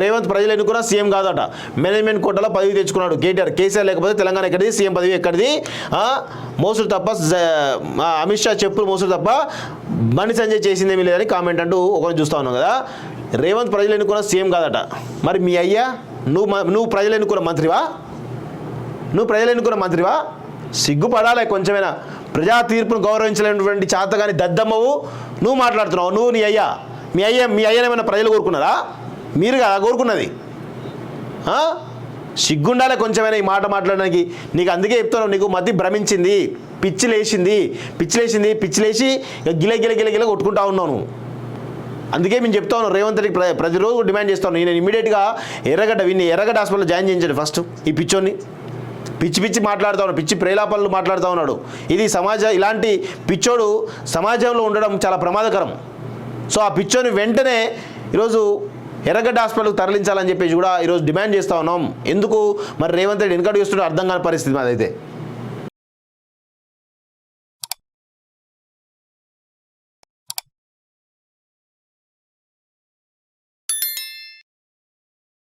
రేవంత్ ప్రజలు ఎన్నుకున్నా సీఎం కాదట. మేనేజ్మెంట్ కోటాలో పదవి తెచ్చుకున్నాడు కేసీఆర్ లేకపోతే తెలంగాణ ఎక్కడిది, సీఎం పదవి ఎక్కడిది? మోసుడు తప్ప అమిత్ షా చెప్పులు మోసుడు తప్ప బండి సంజయ్ చేసిందేమీ లేదని కామెంట్ అంటూ ఒకరిని చూస్తూ ఉన్నాం కదా. రేవంత్ ప్రజలు ఎన్నుకున్న సీఎం కాదట. మరి మీ అయ్యా నువ్వు ప్రజలు ఎన్నుకున్న మంత్రివా? సిగ్గుపడాలి కొంచెమైనా. ప్రజా తీర్పును గౌరవించలేనటువంటి చేతగాని దద్దమ్మవు నువ్వు మాట్లాడుతున్నావు. నువ్వు మీ అయ్యనేమైనా ప్రజలు కోరుకున్నారా? మీరు కదా కోరుకున్నది. సిగ్గుండాలి కొంచెమైనా ఈ మాట మాట్లాడడానికి. నీకు అందుకే చెప్తున్నావు, నీకు మతి భ్రమించింది, పిచ్చిలేసి గిల కొట్టుకుంటా ఉన్నాను. అందుకే మేము చెప్తా ఉన్నాను, రేవంత్ రెడ్డి ప్రతిరోజు డిమాండ్ చేస్తాను. నేను ఇమీడియట్గా ఎర్రగడ్డ హాస్పిటల్లో జాయిన్ చేయించండి ఫస్ట్. ఈ పిచ్చోని పిచ్చి మాట్లాడుతూ ఉన్నాడు, పిచ్చి ప్రేలాపనలు మాట్లాడుతూ ఉన్నాడు. ఇది ఇలాంటి పిచ్చోడు సమాజంలో ఉండడం చాలా ప్రమాదకరం. సో ఆ పిచ్చోని వెంటనే ఈరోజు ఎర్రగడ్డ హాస్పిటల్కి తరలించాలని చెప్పేసి కూడా ఈరోజు డిమాండ్ చేస్తూ ఉన్నాం. ఎందుకు మరి రేవంత్ రెడ్డి వెనకడు చూస్తుంటే అర్థం కాని పరిస్థితి మాదైతే.